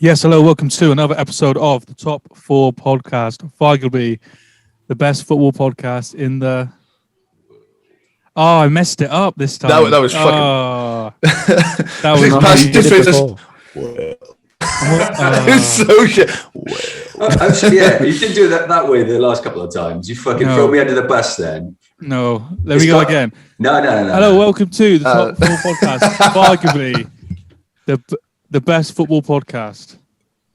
Yes, hello, welcome to another episode of the Top 4 podcast, VARguably, the best football podcast in the... Oh, I messed it up this time. That was fucking... That was... It's so shit. Actually, yeah, you didn't do that way the last couple of times. You fucking throw me under the bus then. No, let me go again. No. Hello, welcome to the Top 4 podcast, VARguably, the best football podcast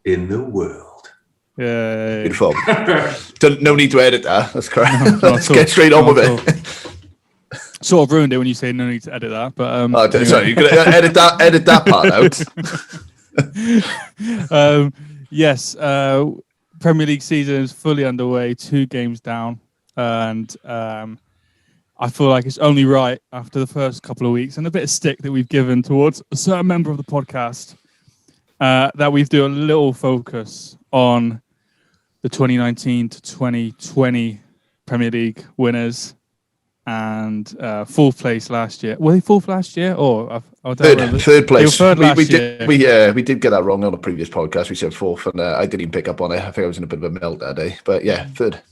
in the world. Yeah. Beautiful. No need to edit that. That's correct. Let's get straight on with it. Sort of ruined it when you say no need to edit that, but anyway. Sorry, you can edit that part out. Yes, Premier League season is fully underway, 2 games down, and I feel like it's only right after the first couple of weeks and a bit of stick that we've given towards a certain member of the podcast that we do a little focus on the 2019 to 2020 Premier League winners and fourth place last year. Were they fourth last year or third place? Third last year. We did get that wrong on a previous podcast. We said fourth, and I didn't even pick up on it. I think I was in a bit of a melt that day, but yeah, third.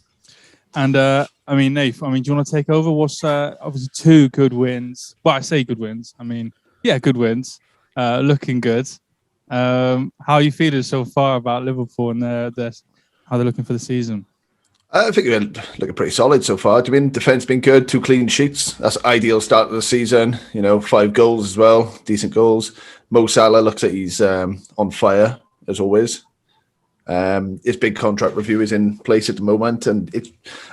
And I mean, Nath, do you want to take over? What's obviously 2 good wins? Well, I say good wins. I mean, yeah, good wins. Looking good. How are you feeling so far about Liverpool and how they're looking for the season? I think they're looking pretty solid so far. I mean, defence been good, 2 clean sheets. That's ideal start of the season. 5 goals as well, decent goals. Mo Salah looks like he's on fire as always. His big contract review is in place at the moment, and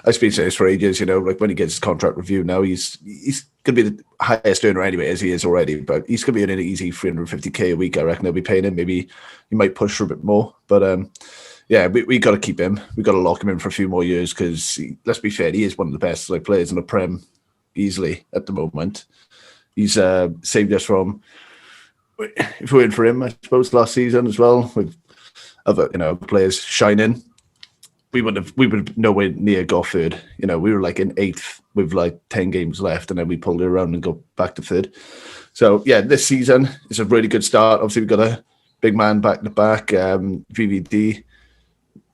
I've been saying this for ages. Like when he gets his contract review now, he's going to be the highest earner anyway, as he is already. But he's going to be an easy 350k a week. I reckon they'll be paying him. Maybe he might push for a bit more, but yeah, we got to keep him. We got to lock him in for a few more years because let's be fair, he is one of the best players in the Prem easily at the moment. He's saved us from, if we went for him, I suppose last season as well with other players shining, we would have nowhere near got third. We were like in 8th with 10 games left, and then we pulled it around and got back to third. So yeah, this season is a really good start. Obviously, we've got a big man back to back, VVD,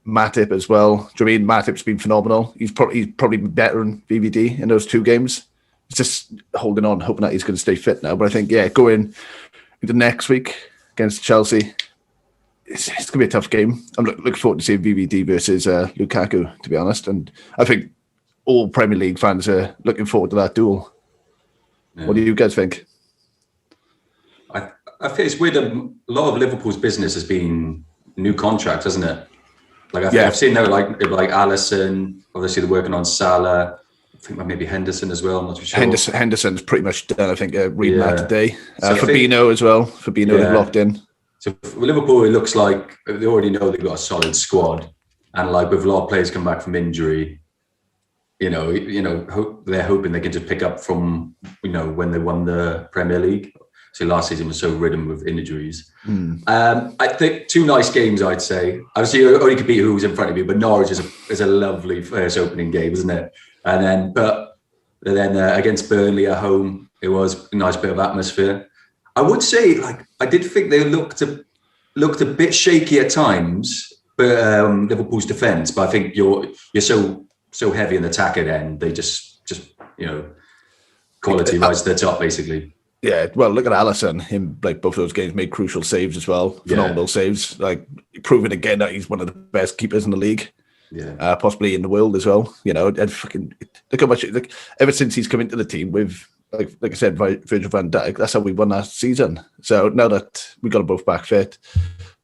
Matip as well. Do you mean Matip's been phenomenal? He's probably better than VVD in those 2 games. He's just holding on, hoping that he's going to stay fit now. But I think going into next week against Chelsea, it's going to be a tough game. I'm looking forward to seeing VVD versus Lukaku, to be honest. And I think all Premier League fans are looking forward to that duel. Yeah. What do you guys think? I think it's weird. A lot of Liverpool's business has been new contracts, hasn't it? I've seen there like Alisson. Obviously, they're working on Salah. I think maybe Henderson as well. I'm not too sure. Henderson's pretty much done. I think reading that today. Fabinho as well. They've locked in. So for Liverpool, it looks like they already know they've got a solid squad, and with a lot of players come back from injury, they're hoping they can just pick up from when they won the Premier League. So last season was so ridden with injuries. I think 2 nice games, I'd say. Obviously, you only compete who was in front of you, but Norwich is a lovely first opening game, isn't it? And then against Burnley at home, it was a nice bit of atmosphere. I would say, I did think they looked a bit shaky at times, but Liverpool's defence. But I think you're so heavy in the attacking end, they just quality rise to the top, basically. Yeah, well, look at Alisson. Him, both those games, made crucial saves as well. Phenomenal saves. Proving again that he's one of the best keepers in the league. Yeah, possibly in the world as well. And look how much. Ever since he's come into the team with, like I said, Virgil van Dijk, that's how we won last season. So now that we got them both back fit,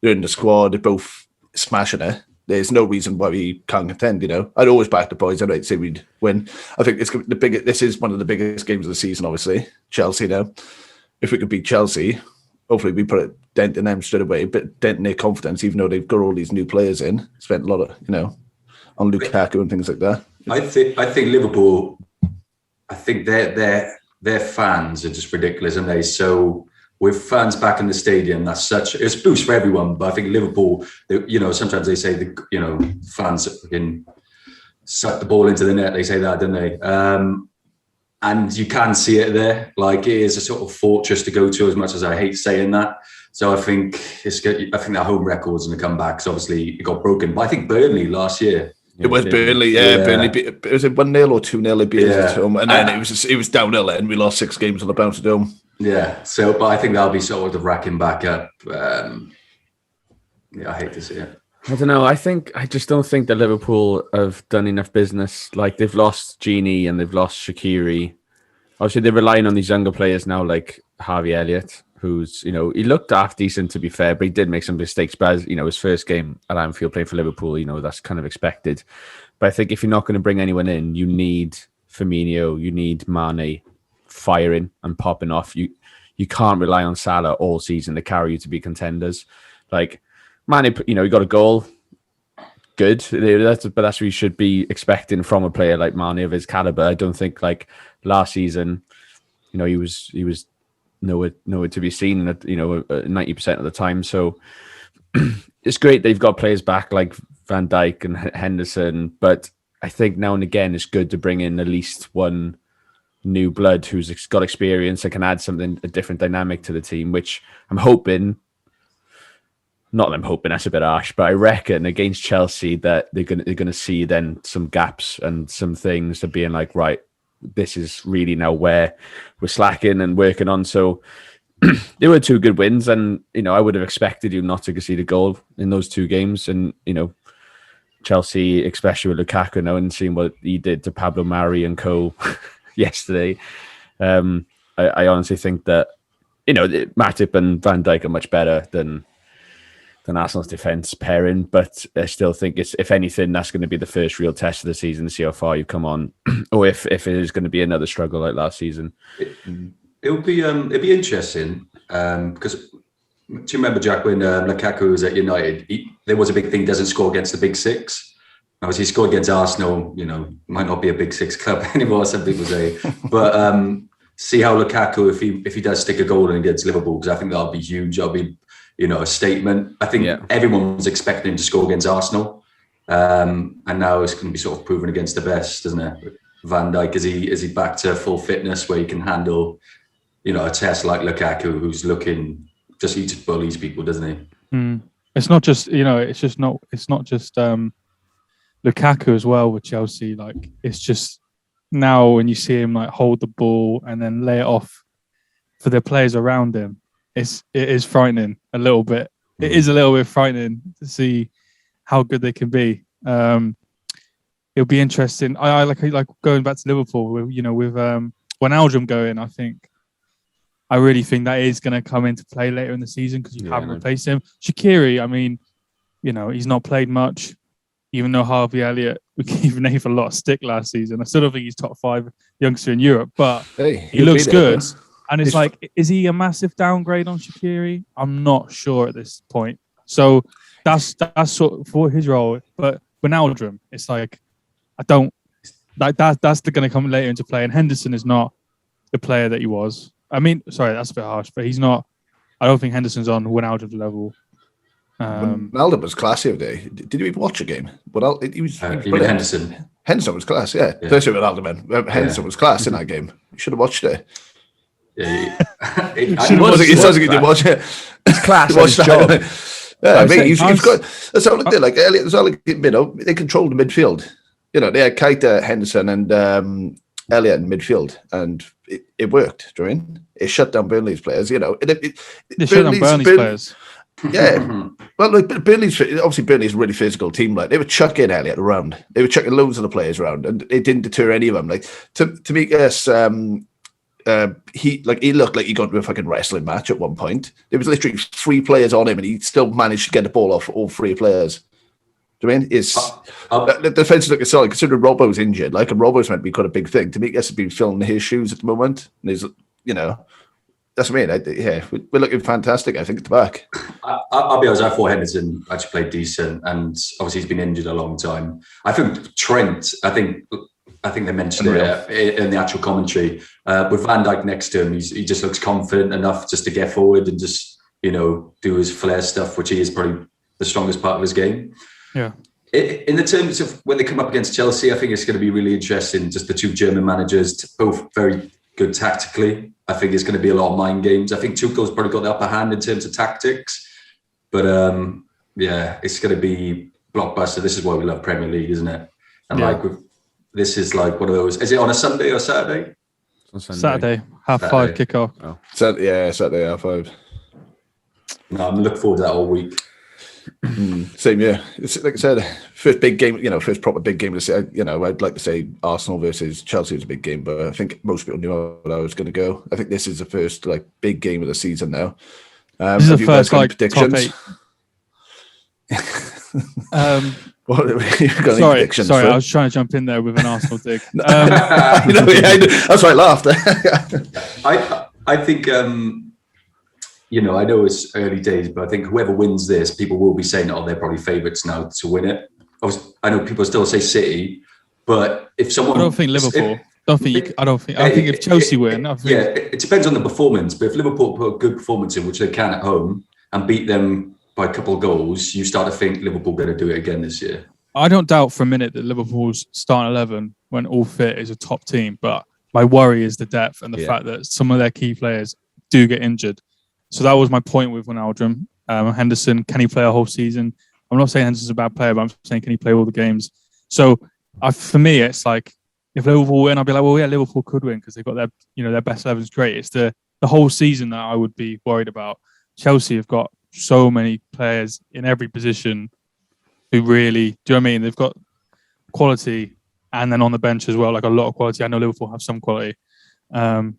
they're in the squad. They're both smashing it. There's no reason why we can't contend. I'd always back the boys. I'd say we'd win. I think it's the biggest. This is one of the biggest games of the season. Obviously, Chelsea now. If we could beat Chelsea, hopefully we put a dent in them straight away. But dent in their confidence, even though they've got all these new players in. Spent a lot of on Lukaku and things like that. I think Liverpool. I think their fans are just ridiculous, and they so. With fans back in the stadium, it's a boost for everyone. But I think Liverpool, sometimes they say fans can suck the ball into the net. They say that, don't they? and you can see it there. Like, it is a sort of fortress to go to, as much as I hate saying that. So I think that home record's going to come back, because obviously it got broken. But I think Burnley last year. It was Burnley, yeah. Burnley was it 1-0 or 2-0? They beat us at home, and then it was downhill, and we lost 6 games on the bounce at home. Yeah. So, but I think that'll be sort of racking back up. I hate to see it. I don't know. I just don't think that Liverpool have done enough business. Like, they've lost Gini and they've lost Shaqiri. Obviously, they're relying on these younger players now, like Harvey Elliott, who's, he looked half decent, to be fair, but he did make some mistakes. But as his first game at Anfield playing for Liverpool, that's kind of expected. But I think if you're not going to bring anyone in, you need Firmino, you need Mane firing and popping off. You can't rely on Salah all season to carry you to be contenders. Like, Mane, he got a goal. Good. But that's what you should be expecting from a player like Mane of his caliber. I don't think, like, last season, he was nowhere to be seen at 90% of the time. So it's great they've got players back like Van Dijk and Henderson, but I think now and again it's good to bring in at least one new blood who's got experience and can add a different dynamic to the team, which I'm hoping. Not that I'm hoping, that's a bit harsh, but I reckon against Chelsea that they're gonna see then some gaps and some things of being like, right, this is really now where we're slacking and working on. So they were 2 good wins, and I would have expected you not to concede a goal in those 2 games. And Chelsea, especially with Lukaku now, and seeing what he did to Pablo Mari and co yesterday, I honestly think that Matip and Van Dijk are much better than Arsenal's defence pairing, but I still think it's, if anything, that's going to be the first real test of the season to see how far you come on, or if it is going to be another struggle like last season. It'd be interesting, because do you remember, Jack, when Lukaku was at United? There was a big thing, he doesn't score against the big 6. Obviously, he scored against Arsenal. Might not be a big 6 club anymore, some people say, but see how Lukaku, if he does stick a goal in against Liverpool, because I think that'll be huge. That'll be a statement. I think everyone was expecting him to score against Arsenal, and now it's going to be sort of proven against the best, isn't it? Van Dijk, is he back to full fitness where he can handle, a test like Lukaku, who's looking he just bullies people, doesn't he? It's not just it's not just Lukaku as well with Chelsea. Like, it's just now when you see him like hold the ball and then lay it off for the players around him, it is frightening a little bit. It is a little bit frightening to see how good they can be. It'll be interesting. I like going back to Liverpool with Wijnaldum going. I really think that is going to come into play later in the season, because you haven't replaced him. Shaqiri, I mean, he's not played much, even though Harvey Elliott, we gave Nath a lot of stick last season. I still don't think he's top 5 youngster in Europe, but he looks good. And it's like, is he a massive downgrade on Shaqiri? I'm not sure at this point. So that's sort of for his role. But Wijnaldum, it's like, I don't like that. That's going to come later into play. And Henderson is not the player that he was. I mean, sorry, that's a bit harsh, but he's not. I don't think Henderson's on Wijnaldum's level. Wijnaldum was classy of day. Did you even watch a game? He was Henderson. Henderson was class, yeah. Especially Wijnaldum. Henderson was class in that game. You should have watched it. Yeah, he didn't watch it. It's class. His job. Yeah, mate, he's got. That's all it did. Like Elliot, that's all they controlled the midfield. They had Keita, Henderson, and Elliot in midfield, and it worked. Do you know what I mean? It shut down Burnley's players. They shut down Burnley's players. Yeah, well, like Burnley's a really physical team. Like, they were chucking Elliot around. They were chucking loads of the players around, and it didn't deter any of them. Like, to make us. He looked like he got into a fucking wrestling match at one point. There was literally 3 players on him, and he still managed to get the ball off all 3 players. Do you mean the defense is looking solid considering Robbo's injured? Like, and Robbo's meant to be quite a big thing. To make us have been filling his shoes at the moment, and he's that's what I mean. We're looking fantastic. I think at the back. I'll be honest. I thought Henderson actually played decent, and obviously he's been injured a long time. I think Trent. I think they mentioned it in the actual commentary. With Van Dijk next to him, he just looks confident enough just to get forward and just, do his flair stuff, which he is probably the strongest part of his game. Yeah. In the terms of when they come up against Chelsea, I think it's going to be really interesting. Just the two German managers, both very good tactically. I think it's going to be a lot of mind games. I think Tuchel's probably got the upper hand in terms of tactics. But yeah, it's going to be blockbuster. This is why we love Premier League, isn't it? And this is like one of those. Is it on a Sunday or Saturday? Saturday, 5:30 kickoff. Oh. Saturday, 5:30. No, I'm looking forward to that all week. Same, yeah. It's like I said, first big game, first proper big game to say. I'd like to say Arsenal versus Chelsea was a big game, but I think most people knew how I was going to go. I think this is the first like big game of the season now. This is the first like predictions? top 8. What are predictions? Sorry, I was trying to jump in there with an Arsenal dig. That's why I laughed. I think. I know it's early days, but I think whoever wins this, people will be saying, "Oh, they're probably favourites now to win it." I know people still say City, but if someone, I don't think Liverpool. I think if Chelsea win, it depends on the performance. But if Liverpool put a good performance in, which they can at home, and beat them by a couple of goals, you start to think Liverpool going to do it again this year. I don't doubt for a minute that Liverpool's starting 11, when all fit, is a top team. But my worry is the depth and the fact that some of their key players do get injured. So that was my point with Wijnaldum. Henderson, can he play a whole season? I'm not saying Henderson's a bad player, but I'm saying, can he play all the games? So for me, it's like, if Liverpool win, I'll be like, well, yeah, Liverpool could win because they've got their best 11's great. It's the whole season that I would be worried about. Chelsea have got so many players in every position who really, do you know what I mean? They've got quality and then on the bench as well, like a lot of quality. I know Liverpool have some quality. But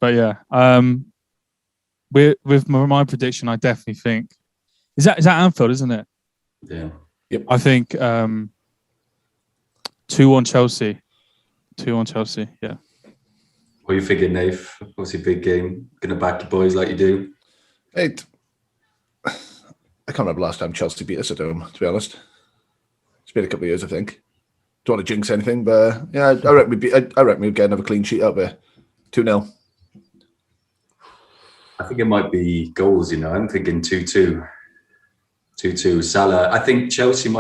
yeah, with my prediction, I definitely think is that Anfield, isn't it? Yeah. Yep. I think 2-1 Chelsea. 2-1 Chelsea. Yeah. What are you thinking, Nave? Obviously, big game. Gonna back the boys like you do. I can't remember last time Chelsea beat us at home. To be honest, it's been a couple of years, I think. Don't want to jinx anything, but yeah, I reckon we'd get another clean sheet out there. 2-0. I think it might be goals, I'm thinking 2-2. 2-2. Salah. I think Chelsea are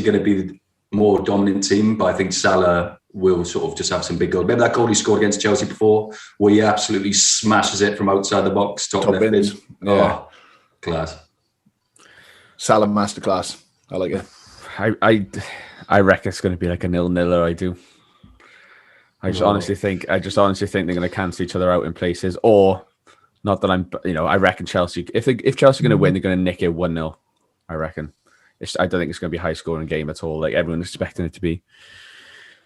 going to be the more dominant team, but I think Salah will sort of just have some big goals. Remember that goal he scored against Chelsea before, where he absolutely smashes it from outside the box, top left bins. Yeah. Oh, class. Salah masterclass. I like it. I reckon it's going to be like a 0-0. I do. I just honestly think they're going to cancel each other out in places, or not that I reckon Chelsea. If Chelsea are going to win, they're going to nick it 1-0. I reckon. I don't think it's going to be a high scoring game at all. Like everyone's expecting it to be.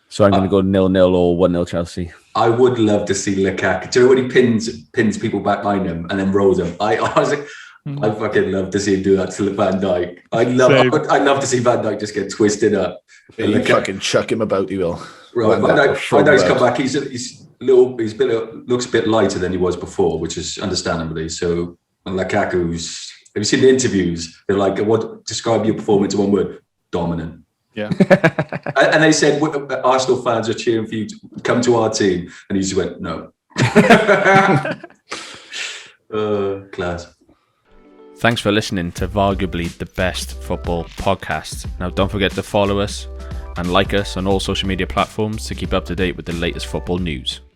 So I'm going to go 0-0 or 1-0 Chelsea. I would love to see Lukaku. Do you know when he pins people back behind him and then rolls them? I fucking love to see him do that to Van Dijk. I'd love to see Van Dijk just get twisted up. Yeah, you fucking chuck him about, you will. Right, Van Dijk's come back. He looks a bit lighter than he was before, which is understandably. So, and Lukaku's. Have you seen the interviews? They're like, "What? Describe your performance in one word: dominant." Yeah. And they said, Arsenal fans are cheering for you to come to our team, and he just went, "No." Class. Thanks for listening to VARguably, the best football podcast. Now, don't forget to follow us and like us on all social media platforms to keep up to date with the latest football news.